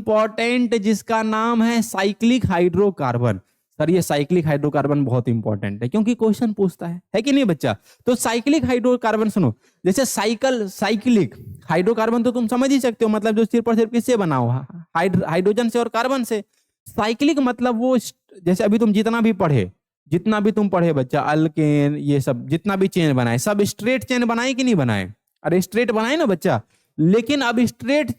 Important जिसका नाम है साइक्लिक हाइड्रोकार्बन। सर ये साइक्लिक हाइड्रोकार्बन बहुत इंपॉर्टेंट है क्योंकि क्वेश्चन पूछता है कि नहीं बच्चा। तो साइक्लिक हाइड्रोकार्बन सुनो, जैसे साइक्लिक हाइड्रोकार्बन तो तुम समझ ही सकते हो, मतलब जो सिर्फ और सिर्फ किससे बना हुआ, हाइड्रोजन से और कार्बन से। साइक्लिक मतलब वो जैसे अभी तुम जितना भी तुम पढ़े बच्चा, अल्केन ये सब जितना भी चेन बनाए सब स्ट्रेट चेन बनाए कि नहीं बनाए? अरे स्ट्रेट बनाए ना बच्चा, लेकिन अब स्ट्रेट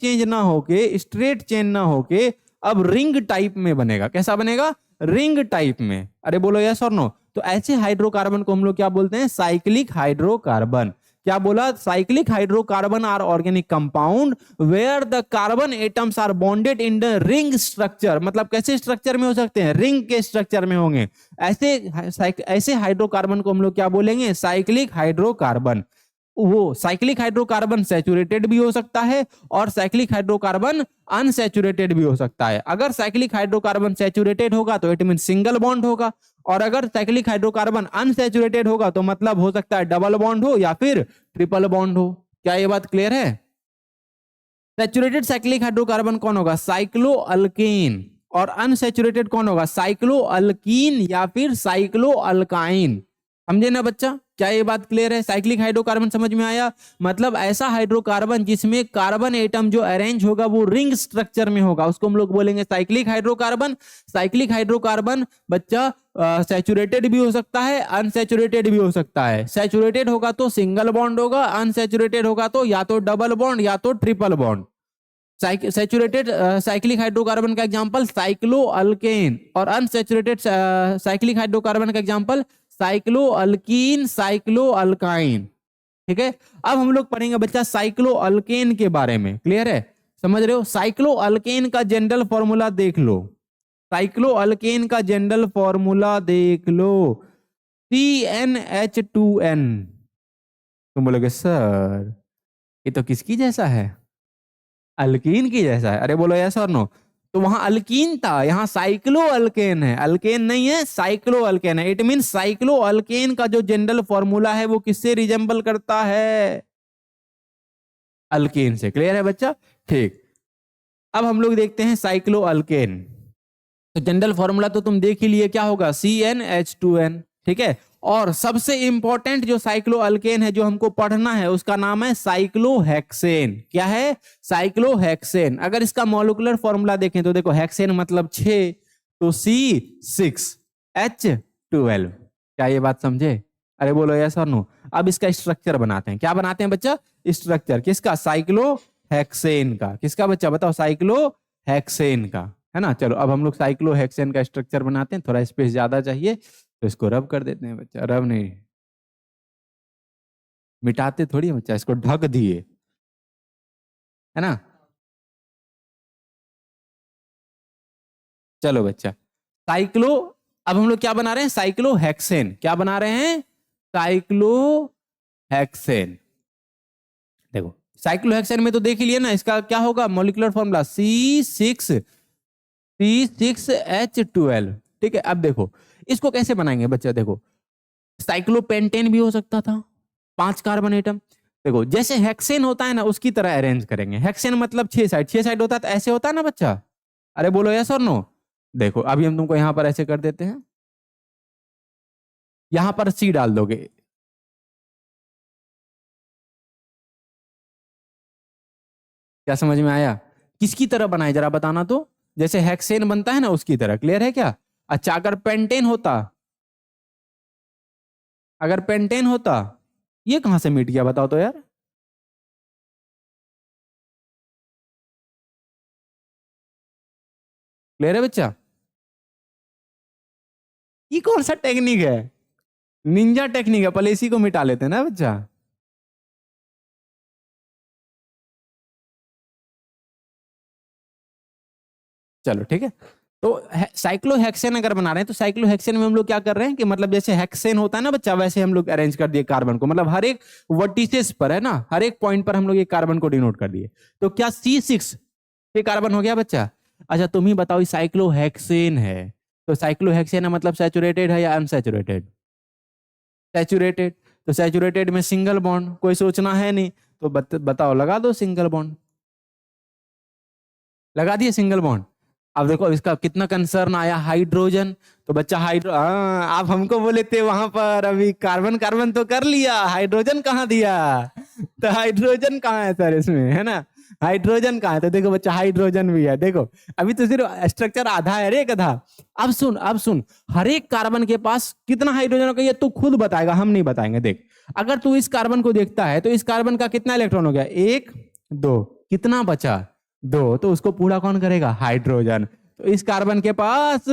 चेन ना होके अब रिंग टाइप में बनेगा। कैसा बनेगा? रिंग टाइप में। अरे बोलो यस और नो। तो ऐसे हाइड्रोकार्बन को हम लोग क्या बोलते हैं? Cyclic hydrocarbon. क्या बोला? Cyclic hydrocarbon are organic compound where the carbon atoms are bonded in the ring structure. मतलब कैसे स्ट्रक्चर में हो सकते हैं? रिंग के स्ट्रक्चर में होंगे। ऐसे हाइड्रोकार्बन को हम लोग क्या बोलेंगे? Cyclic hydrocarbon. वो साइक्लिक हाइड्रोकार्बन सैचुरेटेड भी हो सकता है और साइक्लिक हाइड्रोकार्बन अनसैचुरेटेड भी हो सकता है। अगर साइक्लिक हाइड्रोकार्बन सैचुरेटेड होगा तो इट मीन सिंगल बॉन्ड होगा, और अगर साइक्लिक हाइड्रोकार्बन अनसैचुरेटेड होगा तो मतलब हो सकता है डबल बॉन्ड हो या फिर ट्रिपल बॉन्ड हो। क्या ये बात क्लियर है? सैचुरेटेड साइक्लिक हाइड्रोकार्बन कौन होगा? Cyclo alkane. और अनसैचुरेटेड कौन होगा? साइक्लो अल्कीन या फिर साइक्लो अल्काइन। समझे ना बच्चा? क्या ये बात क्लियर है? साइक्लिक हाइड्रोकार्बन समझ में आया? मतलब ऐसा हाइड्रोकार्बन जिसमें कार्बन एटम जो अरेंज होगा वो रिंग स्ट्रक्चर में होगा, उसको हम लोग बोलेंगे साइक्लिक हाइड्रोकार्बन। साइक्लिक हाइड्रोकार्बन बच्चा सैचुरेटेड भी हो सकता है, अनसैचुरेटेड भी हो सकता है। सैचुरेटेड होगा तो सिंगल बॉन्ड होगा, अनसैचुरेटेड होगा तो या तो डबल बॉन्ड या तो triple bond. Saturated cyclic hydrocarbon का एग्जांपल साइक्लो अल्केन, और अनसैचुरेटेड साइक्लिक हाइड्रोकार्बन का example cyclo alkyne, cyclo alkyne. ठीक है, अब हम लोग पढ़ेंगे बच्चा साइक्लो अल्केन के बारे में। क्लियर है? समझ रहे हो? साइक्लो अल्केन का जनरल फॉर्मूला देख लो। साइक्लो अल्केन का जनरल फॉर्मूला देख लो, CnH2n। तुम बोलोगे सर ये तो किसकी जैसा है? अल्कीन की जैसा है। अरे बोलो यस और नो। तो वहां अल्कीन था, यहाँ साइक्लो अल्केन है। अल्केन नहीं है, साइक्लो अल्केन है। इट मीन साइक्लो अल्केन का जो जनरल फॉर्मूला है वो किससे रिजेंबल करता है? अल्केन से। क्लियर है बच्चा? ठीक, अब हम लोग देखते हैं साइक्लो अल्केन। तो जनरल फॉर्मूला तो तुम देख ही लिए, क्या होगा? CnH2n। ठीक है, और सबसे इंपॉर्टेंट जो साइक्लो अल्केन है जो हमको पढ़ना है उसका नाम है साइक्लोहेक्सेन। क्या है? साइक्लोहेक्सेन। अगर इसका मॉलिक्यूलर फॉर्मूला देखें तो देखो, हेक्सेन मतलब 6, तो C6H12। क्या ये बात समझे? अरे बोलो यस और नो। अब इसका स्ट्रक्चर बनाते हैं। क्या बनाते हैं बच्चा? स्ट्रक्चर किसका? साइक्लोहेक्सेन का। किसका बच्चा बताओ? साइक्लोहेक्सेन का, है ना। चलो अब हम लोग साइक्लोहेक्सेन का स्ट्रक्चर बनाते हैं। थोड़ा स्पेस ज्यादा चाहिए तो इसको रब कर देते हैं बच्चा। रब नहीं, मिटाते थोड़ी है बच्चा, इसको ढक दिए, है ना। चलो बच्चा, साइक्लो, अब हम लोग क्या बना रहे हैं? साइक्लोहेक्सेन। क्या बना रहे हैं? साइक्लोहेक्सेन। देखो साइक्लोहेक्सेन में तो देख ही लिया ना, इसका क्या होगा मॉलिक्यूलर फॉर्मूला? C6H12। ठीक है, अब देखो इसको कैसे बनाएंगे बच्चा। देखो साइक्लोपेंटेन भी हो सकता था, 5 कार्बन एटम। देखो जैसे हेक्सेन होता है ना उसकी तरह अरेंज करेंगे। हेक्सेन मतलब 6 साइड होता है, तो ऐसे होता है ना बच्चा। अरे बोलो यस और नो। देखो अभी हम तुमको यहां पर ऐसे कर देते हैं, यहां पर C डाल दोगे। क्या समझ में आया? किसकी तरह बनाए जरा बताना तो। जैसे हेक्सेन बनता है ना उसकी तरह। क्लियर है क्या? अच्छा अगर पेंटेन होता, अगर पेंटेन होता, ये कहां से मिट गया बताओ तो यार। क्लियर है बच्चा? ये कौन सा टेक्निक है? निंजा टेक्निक है, पहले इसी को मिटा लेते हैं ना बच्चा। चलो ठीक है, तो साइक्लोहेक्सेन अगर बना रहे हैं तो साइक्लोहेक्सेन में हम लोग क्या कर रहे हैं कि मतलब जैसे हेक्सेन होता है ना बच्चा, वैसे हम लोग अरेंज कर दिए कार्बन को। मतलब हर एक वर्टिसेस पर, है ना, हर एक पॉइंट पर हम लोग ये कार्बन को डिनोट कर दिए। तो क्या C6 ये कार्बन हो गया बच्चा? अच्छा तुम ही बताओ, साइक्लोहेक्सेन है तो साइक्लोहेक्सेन है मतलब सैचुरेटेड है या अनसैचुरेटेड? सैचुरेटेड। तो सैचुरेटेड में सिंगल बॉन्ड, कोई सोचना है नहीं, तो बताओ लगा दो सिंगल बॉन्ड। लगा दिए सिंगल बॉन्ड। अब देखो इसका कितना कंसर्न आया, हाइड्रोजन। तो बच्चा आप हमको बोले थे वहां पर अभी कार्बन कार्बन तो कर लिया, हाइड्रोजन कहाँ दिया? तो हाइड्रोजन कहाँ है सर इसमें, है ना? हाइड्रोजन कहाँ है? तो देखो बच्चा हाइड्रोजन भी है, देखो अभी तो सिर्फ स्ट्रक्चर आधा है रे गधा। अब सुन, हर एक कार्बन के पास कितना हाइड्रोजन होगा ये तू खुद बताएगा, हम नहीं बताएंगे। देख, अगर तू इस कार्बन को देखता है तो इस कार्बन का कितना इलेक्ट्रॉन हो गया? एक, दो, कितना बचा? दो। तो उसको पूरा कौन करेगा? हाइड्रोजन। तो इस कार्बन के पास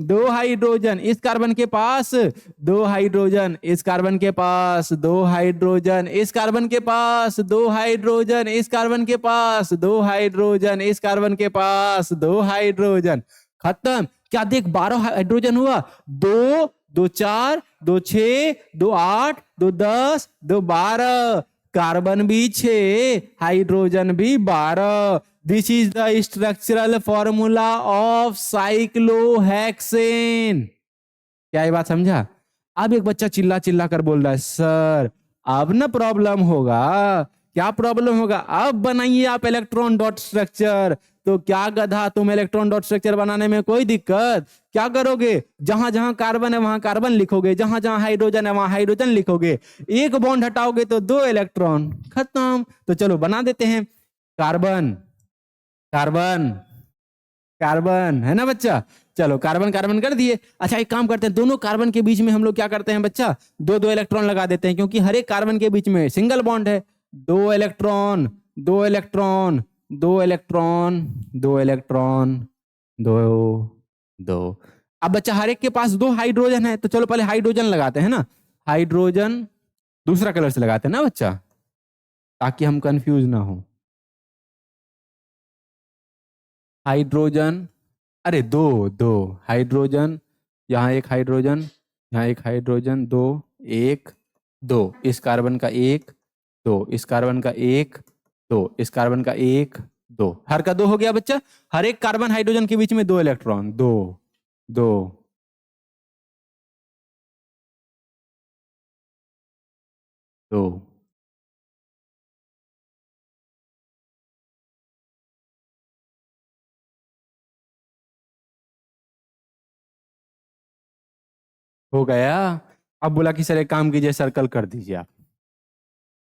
दो हाइड्रोजन, इस कार्बन के पास दो हाइड्रोजन, इस कार्बन के पास दो हाइड्रोजन, इस कार्बन के पास दो हाइड्रोजन, इस कार्बन के पास दो हाइड्रोजन, इस कार्बन के पास दो हाइड्रोजन। खत्म। क्या देख, 12 हाइड्रोजन हुआ। दो, दो चार, दो छह, दो आठ, दो 10, दो 12। कार्बन भी 6, हाइड्रोजन भी 12। This is the structural formula of cyclohexane. क्या ये बात समझा? अब एक बच्चा चिल्ला चिल्ला कर बोल रहा है, सर अब ना प्रॉब्लम होगा। क्या प्रॉब्लम होगा? अब बनाइए आप इलेक्ट्रॉन डॉट स्ट्रक्चर। तो क्या गधा, तुम इलेक्ट्रॉन डॉट स्ट्रक्चर बनाने में कोई दिक्कत? क्या करोगे? जहां जहां कार्बन है वहां कार्बन लिखोगे, जहां जहां हाइड्रोजन है वहां हाइड्रोजन लिखोगे। एक बॉन्ड हटाओगे तो दो इलेक्ट्रॉन, खत्म। तो चलो बना देते हैं। कार्बन कार्बन कार्बन, है ना बच्चा? चलो कार्बन कार्बन कर दिए। अच्छा एक काम करते हैं, दोनों कार्बन के बीच में हम लोग क्या करते हैं बच्चा? दो दो इलेक्ट्रॉन लगा देते हैं, क्योंकि हर एक कार्बन के बीच में सिंगल बॉन्ड है। दो इलेक्ट्रॉन, दो इलेक्ट्रॉन, दो इलेक्ट्रॉन, दो इलेक्ट्रॉन, दो, दो। अब बच्चा हर एक के पास दो हाइड्रोजन है, तो चलो पहले हाइड्रोजन लगाते हैं ना। हाइड्रोजन दूसरा कलर से लगाते हैं ना बच्चा, ताकि हम कंफ्यूज ना हो। हाइड्रोजन, अरे दो, दो हाइड्रोजन, यहाँ एक हाइड्रोजन, यहाँ एक हाइड्रोजन, दो, एक, दो, इस कार्बन का एक, दो, इस कार्बन का एक, दो, इस कार्बन का एक, दो, हर का दो हो गया बच्चा। हर एक कार्बन हाइड्रोजन के बीच में दो इलेक्ट्रॉन, दो, दो, दो। हो गया। अब बोला कि सर एक काम कीजिए, सर्कल कर दीजिए आप।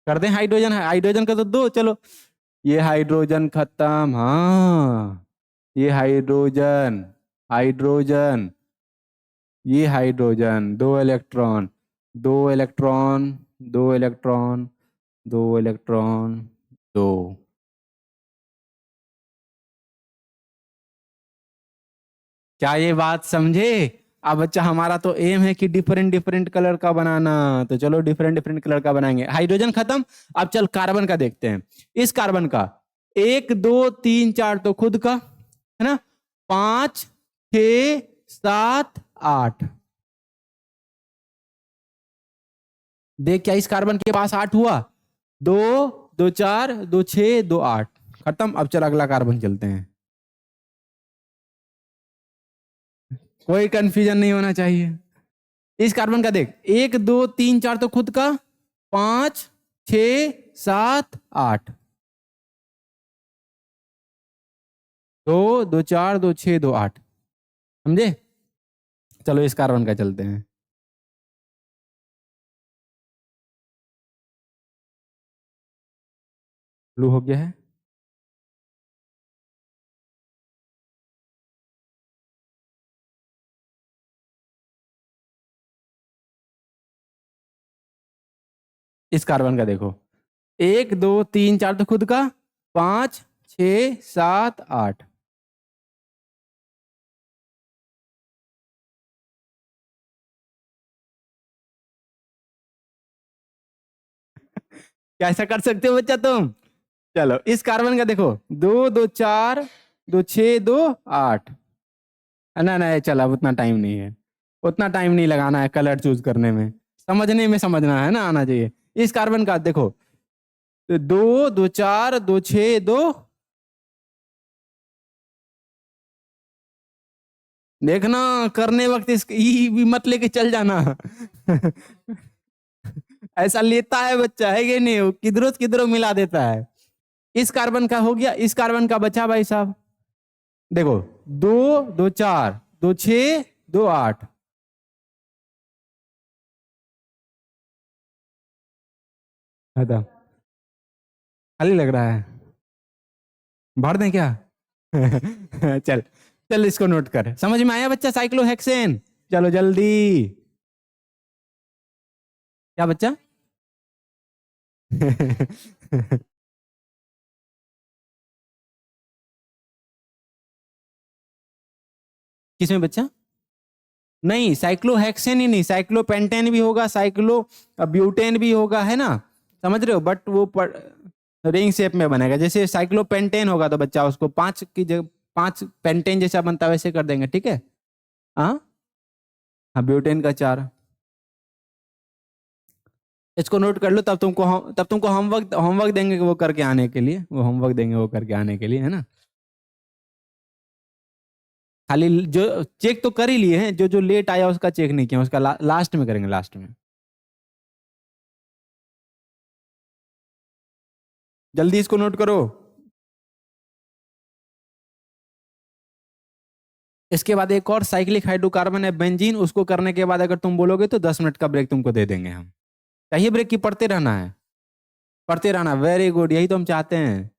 कर दें हाइड्रोजन, हाइड्रोजन का तो दो, चलो ये हाइड्रोजन खत्म। हाँ, ये हाइड्रोजन, हाइड्रोजन, ये हाइड्रोजन, दो इलेक्ट्रॉन, दो इलेक्ट्रॉन, दो इलेक्ट्रॉन, दो इलेक्ट्रॉन, दो। क्या ये बात समझे? अब बच्चा हमारा तो एम है कि डिफरेंट डिफरेंट कलर का बनाना, तो चलो डिफरेंट डिफरेंट कलर का बनाएंगे। हाइड्रोजन खत्म। अब चल कार्बन का देखते हैं। इस कार्बन का एक, दो, तीन, चार तो खुद का, है ना? पांच, छ, सात, आठ। देख, क्या इस कार्बन के पास आठ हुआ? दो, दो चार, दो छह, दो आठ। खत्म। अब चल अगला कार्बन चलते हैं। कोई कंफ्यूजन नहीं होना चाहिए। इस कार्बन का देख, एक, दो, तीन, चार तो खुद का, पांच, छ, सात, आठ। दो, दो चार, दो छह, दो आठ। समझे? चलो इस कार्बन का चलते हैं। ब्लू हो गया है। इस कार्बन का देखो, एक, दो, तीन, चार तो खुद का, पांच, छ, सात, आठ। कैसा कर सकते हो बच्चा तुम? चलो इस कार्बन का देखो, दो, दो चार, दो छह, दो आठ। ना ना चल, अब उतना टाइम नहीं है, उतना टाइम नहीं लगाना है कलर चूज करने में। समझने में समझना है ना, आना चाहिए। इस कार्बन का देखो, दो, दो चार, दो छह, दो। देखना, करने वक्त इस ई भी मत लेके चल जाना। ऐसा लेता है बच्चा, है कि नहीं? वो किधरों से किधरों मिला देता है। इस कार्बन का हो गया। इस कार्बन का बचा भाई साहब, देखो, 2 2 4 2 6 2 8। खत्म। खाली लग रहा है, भर दें क्या? चल, चल इसको नोट कर। समझ में आया बच्चा, साइक्लोहेक्सेन? चलो जल्दी। क्या बच्चा? किसमें बच्चा? नहीं, साइक्लोहेक्सेन ही नहीं, साइक्लोपेंटेन भी होगा, साइक्लो ब्यूटेन भी होगा, है ना? समझ रहे हो? बट वो रिंग शेप में बनेगा। जैसे साइक्लोपेंटेन होगा तो बच्चा उसको 5 की जगह 5 पेंटेन जैसा बनता है वैसे कर देंगे, ठीक है? हाँ, हाँ, ब्यूटेन का 4। इसको नोट कर लो, तब तुमको होमवर्क होमवर्क देंगे वो करके आने के लिए, वो होमवर्क देंगे वो करके आने के लिए, है ना? खाली जो चेक तो कर ही लिए हैं, जो जो लेट आया उसका चेक नहीं किया, उसका लास्ट में करेंगे, लास्ट में। जल्दी इसको नोट करो। इसके बाद एक और साइक्लिक हाइड्रोकार्बन है बेंजीन, उसको करने के बाद अगर तुम बोलोगे तो 10 मिनट का ब्रेक तुमको दे देंगे हम। चाहिए ब्रेक की पढ़ते रहना है? पढ़ते रहना, वेरी गुड, यही तो हम चाहते हैं।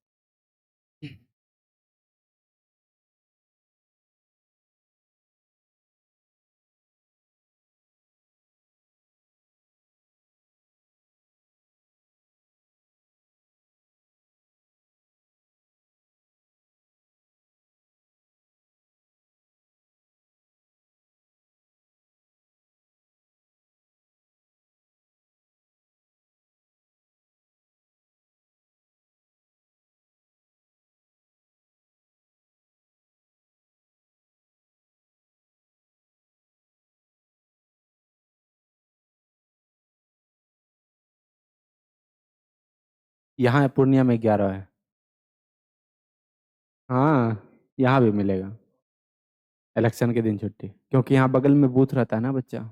यहाँ है, पूर्णिया में 11 है। हाँ, यहाँ भी मिलेगा। इलेक्शन के दिन छुट्टी, क्योंकि यहाँ बगल में बूथ रहता है ना बच्चा।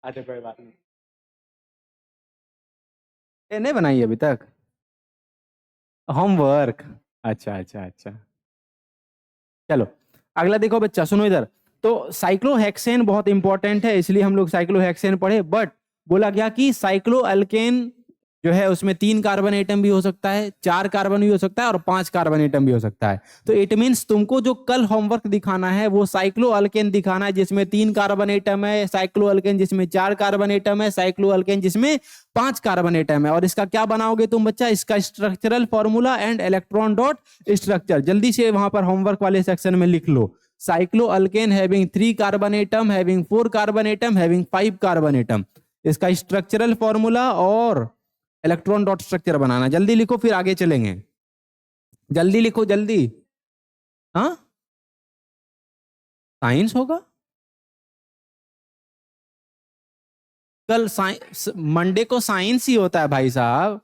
अच्छा कोई बात नहीं। ये नहीं बनाई अभी तक होमवर्क। अच्छा अच्छा अच्छा। चलो अगला देखो बच्चा, सुनो इधर। तो साइक्लोहेक्सेन बहुत इंपॉर्टेंट है, इसलिए हम लोग साइक्लोहेक्सेन पढ़े। बट बोला गया कि साइक्लो अल्केन जो है उसमें 3 कार्बन एटम भी हो सकता है, 4 कार्बन भी हो सकता है और 5 कार्बन एटम भी हो सकता है। तो इट मीन्स तुमको जो कल होमवर्क दिखाना है वो साइक्लो अल्केन दिखाना है जिसमें 3 कार्बन एटम है, साइक्लो अल्केन जिसमें 4 कार्बन एटम है, साइक्लो अल्केन जिसमें 5 कार्बन एटम है। और इसका क्या बनाओगे तुम बच्चा, इसका structural formula and electron dot structure. जल्दी से वहां पर होमवर्क वाले सेक्शन में लिख लो। Cyclo alkane having 3 carbon atom, having 4 carbon atom, having 5 carbon atom. इसका स्ट्रक्चरल फॉर्मूला और इलेक्ट्रॉन डॉट स्ट्रक्चर बनाना। जल्दी लिखो फिर आगे चलेंगे। जल्दी लिखो जल्दी। हाँ साइंस होगा कल, साइंस मंडे को साइंस ही होता है भाई साहब।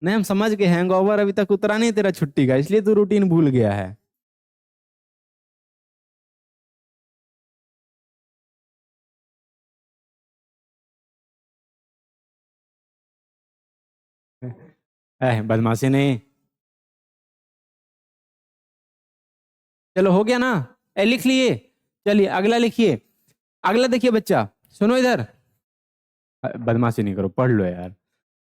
नहीं हम समझ गए, हैंगओवर अभी तक उतरा नहीं तेरा छुट्टी का, इसलिए तू रूटीन भूल गया है। बदमाशी नहीं। चलो हो गया ना, लिख लिए। चलिए अगला लिखिए। अगला देखिए बच्चा, सुनो इधर। बदमाशी नहीं करो, पढ़ लो यार।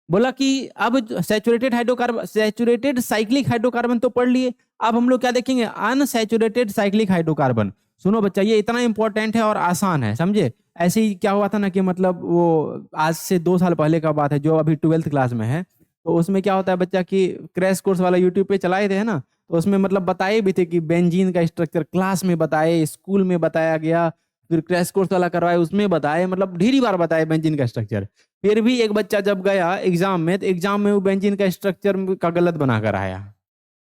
बोला कि अब saturated hydrocarbon, saturated cyclic hydrocarbon तो पढ़ लिए। अब हम लोग क्या देखेंगे, अनसैचुरेटेड साइक्लिक हाइड्रोकार्बन। सुनो बच्चा, ये इतना इंपॉर्टेंट है और आसान है, समझे। ऐसे ही क्या हुआ था ना कि मतलब वो आज से 2 साल पहले का बात है, जो अभी 12th क्लास में है। तो उसमें क्या होता है बच्चा कि क्रैश कोर्स वाला यूट्यूब पे चलाए थे ना, तो उसमें मतलब बताए भी थे कि बेंजीन का स्ट्रक्चर क्लास में बताए, स्कूल में बताया गया, फिर क्रैश कोर्स वाला करवाए उसमें बताए, मतलब ढेरी बार बताए बेंजीन का स्ट्रक्चर। फिर भी एक बच्चा जब गया एग्जाम में, तो एग्जाम में वो बेंजीन का स्ट्रक्चर का गलत बना कर आया।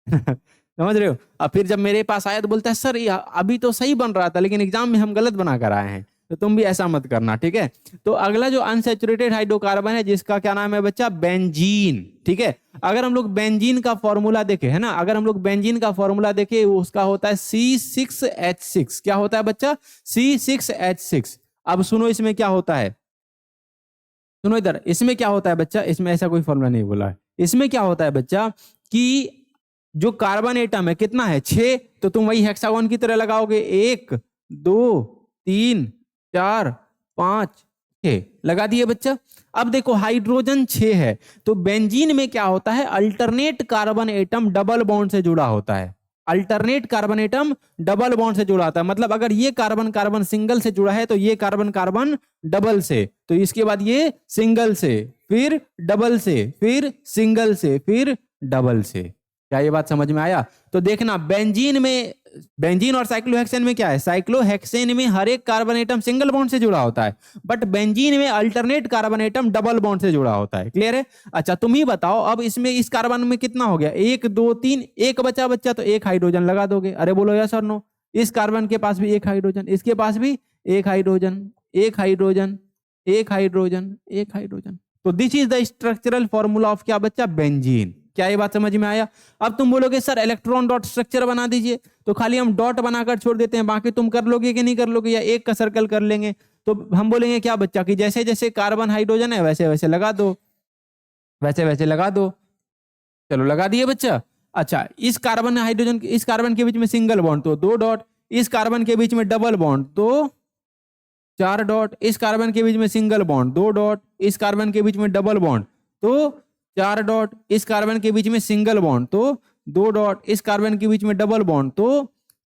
समझ रहे हो। अब फिर जब मेरे पास आया तो बोलता है सर अभी तो सही बन रहा था लेकिन एग्जाम में हम गलत बना कर आए हैं। तो तुम भी ऐसा मत करना, ठीक है। तो अगला जो अनसैचुरेटेड हाइड्रोकार्बन है जिसका क्या नाम है बच्चा, बेंजीन, ठीक है। अगर हम लोग बेंजीन का फॉर्मूला देखें, है ना, अगर हम लोग बेंजीन का फॉर्मूला देखें उसका होता है C6H6। क्या होता है बच्चा, C6H6। अब सुनो इसमें क्या होता है, सुनो इधर, इसमें क्या होता है बच्चा, इसमें ऐसा कोई फॉर्मूला नहीं बोला है। इसमें क्या होता है बच्चा कि जो कार्बन एटम है कितना है, 6। तो तुम वही हेक्सागोन की तरह लगाओगे, 1 2 3 4 5 6 लगा दिए बच्चा। अब देखो हाइड्रोजन 6 है, तो बेंजीन में क्या होता है, alternate carbon atom double bond से जुड़ा होता है। Alternate carbon atom double bond से जुड़ा होता है, मतलब अगर ये कार्बन कार्बन सिंगल से जुड़ा है तो ये कार्बन कार्बन डबल से, तो इसके बाद ये सिंगल से, फिर डबल से, फिर सिंगल से, फिर डबल से। क्या ये बात समझ में आया। तो देखना बेंजीन में, बेंजीन और साइक्लोहेक्सेन में क्या है, साइक्लोहेक्सेन में हर एक कार्बन एटम सिंगल बॉन्ड से जुड़ा होता है, बट बेंजीन में alternate carbon atom double bond से जुड़ा होता है। क्लियर है। अच्छा तुम ही बताओ, अब इसमें इस कार्बन में कितना हो गया, 1 2 3, एक बचा बच्चा, तो एक हाइड्रोजन लगा दोगे। अरे बोलो यस और नो। इस कार्बन के पास भी एक हाइड्रोजन, इसके पास भी एक हाइड्रोजन, एक हाइड्रोजन, एक हाइड्रोजन, एक हाइड्रोजन। तो this is the structural formula of क्या बच्चा, बेंजीन। क्या ये बात समझ में आया। अब तुम बोलोगे सर इलेक्ट्रॉन डॉट स्ट्रक्चर बना दीजिए, तो खाली हम डॉट बनाकर छोड़ देते हैं, बाकी तुम कर लोगे कि नहीं कर लोगे, या एक का सर्कल कर लेंगे। तो हम बोलेंगे क्या बच्चा कि जैसे जैसे कार्बन हाइड्रोजन है वैसे वैसे लगा दो, वैसे वैसे लगा दो। चलो लगा दिए बच्चा। अच्छा इस कार्बन हाइड्रोजन, इस कार्बन के बीच में सिंगल बॉन्ड तो 2 डॉट, इस कार्बन के बीच में डबल बॉन्ड तो 4 डॉट, इस कार्बन के बीच में सिंगल बॉन्ड 2 डॉट, इस कार्बन के बीच में डबल बॉन्ड तो 4 डॉट, इस कार्बन के बीच में सिंगल बॉन्ड तो 2 डॉट, इस कार्बन के बीच में डबल बॉन्ड तो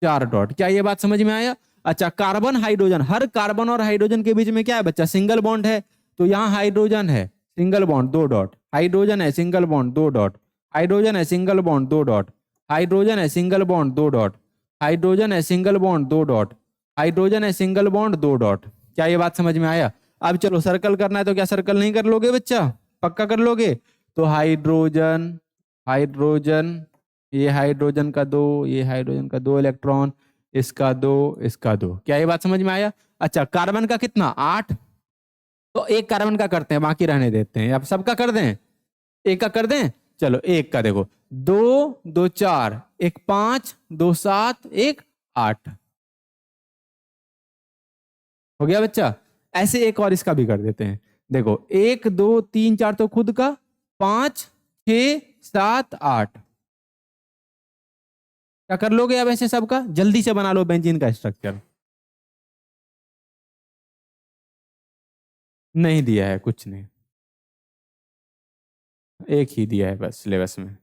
4 डॉट। क्या ये बात समझ में आया। अच्छा कार्बन हाइड्रोजन, हर कार्बन और हाइड्रोजन के बीच में क्या है बच्चा, सिंगल बॉन्ड है। तो यहाँ हाइड्रोजन है सिंगल बॉन्ड 2 डॉट, हाइड्रोजन है सिंगल बॉन्ड 2 डॉट, हाइड्रोजन है सिंगल बॉन्ड 2 डॉट, हाइड्रोजन है सिंगल बॉन्ड 2 डॉट, हाइड्रोजन है सिंगल बॉन्ड 2 डॉट, हाइड्रोजन है सिंगल बॉन्ड 2 डॉट। क्या ये बात समझ में आया। अब चलो सर्कल करना है, तो क्या सर्कल नहीं कर लोगे बच्चा, पक्का कर लोगे। तो हाइड्रोजन, हाइड्रोजन, ये हाइड्रोजन का 2, ये हाइड्रोजन का 2 इलेक्ट्रॉन, इसका 2, इसका 2। क्या ये बात समझ में आया। अच्छा कार्बन का कितना, 8। तो एक कार्बन का करते हैं, बाकी रहने देते हैं। अब सबका कर दें, एक का कर दें। चलो एक का देखो, 2 2 4, एक 5, 2 7, एक 8 हो गया बच्चा। ऐसे एक और इसका भी कर देते हैं। देखो 1 2 3 4 तो खुद का, 5 6 7 8, क्या कर लोगे अब ऐसे सबका? जल्दी से बना लो बेंजीन का स्ट्रक्चर। नहीं दिया है, कुछ नहीं, एक ही दिया है बस सिलेबस में।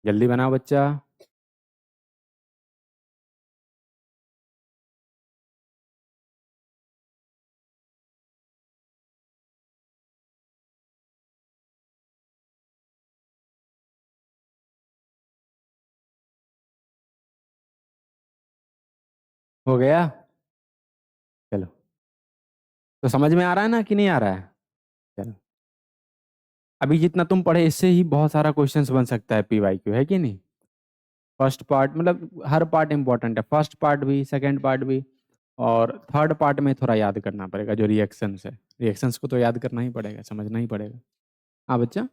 जल्दी बनाओ बच्चा। हो गया? चलो, तो समझ में आ रहा है ना कि नहीं आ रहा है? चलो, अभी जितना तुम पढ़े इससे ही बहुत सारा क्वेश्चंस बन सकता है पीवाईक्यू, है कि नहीं? फर्स्ट पार्ट मतलब हर पार्ट इंपॉर्टेंट है, फर्स्ट पार्ट भी, सेकंड पार्ट भी, और थर्ड पार्ट में थोड़ा याद करना पड़ेगा जो रिएक्शंस है, रिएक्शंस को तो याद करना ही पड़ेगा, समझना ही पड़ेगा। हाँ बच्चा,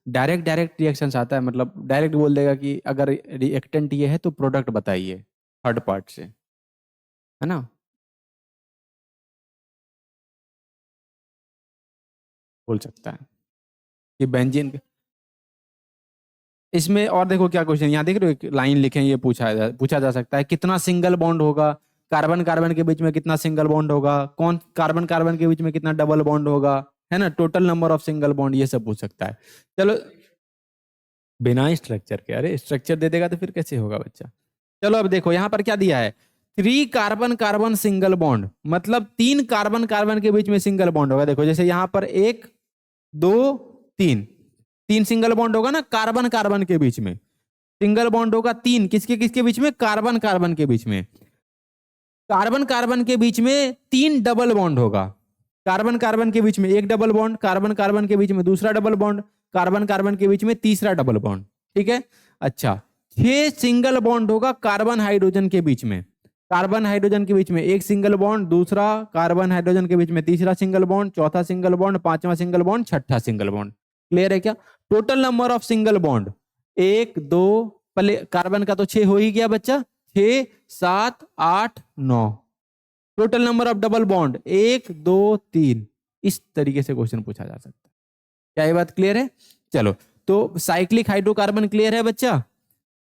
डायरेक्ट डायरेक्ट रिएक्शंस आता है, मतलब डायरेक्ट बोल देगा कि अगर रिएक्टेंट ये है तो प्रोडक्ट बताइए, थर्ड पार्ट से, है ना? बोल सकता है कि बेंजीन, इसमें और देखो क्या क्वेश्चन यहाँ देख रहे हो, एक लाइन लिखे हैं, ये पूछा जा सकता है कितना सिंगल बॉन्ड होगा, कार्बन कार्बन के बीच में कितना सिंगल बॉन्ड होगा, कौन कार्बन कार्बन के बीच में कितना डबल बॉन्ड होगा, है ना, total number of single bond, ये सब पूछ सकता है। चलो, बिना स्ट्रक्चर के? अरे स्ट्रक्चर दे देगा तो फिर कैसे होगा बच्चा। चलो अब देखो यहाँ पर क्या दिया है, 3 कार्बन कार्बन सिंगल बॉन्ड, मतलब 3 कार्बन कार्बन के बीच में सिंगल बॉन्ड होगा। देखो जैसे यहाँ पर 1 2 3, 3 सिंगल बॉन्ड होगा ना कार्बन कार्बन के बीच में, सिंगल बॉन्ड होगा 3, किसके किसके बीच में? कार्बन कार्बन के बीच में। कार्बन कार्बन के बीच में 3 डबल बॉन्ड होगा, कार्बन कार्बन के बीच में एक डबल बॉन्ड, कार्बन कार्बन के बीच में दूसरा डबल बॉन्ड, कार्बन कार्बन के बीच में तीसरा डबल बॉन्ड, ठीक है। अच्छा, 6 सिंगल बॉन्ड होगा कार्बन हाइड्रोजन के बीच में, कार्बन हाइड्रोजन के बीच में एक सिंगल बॉन्ड, दूसरा कार्बन हाइड्रोजन के बीच में तीसरा सिंगल बॉन्ड, चौथा सिंगल बॉन्ड, पांचवा सिंगल बॉन्ड, छठा सिंगल बॉन्ड। क्लियर है क्या? Total number of single bond 1 2, पहले कार्बन का तो 6 हो ही गया बच्चा, 6 7 8 9, total number of double bond 1 2 3। इस तरीके से क्वेश्चन पूछा जा सकता है। क्या ये बात क्लियर है? चलो, तो साइक्लिक हाइड्रोकार्बन क्लियर है बच्चा?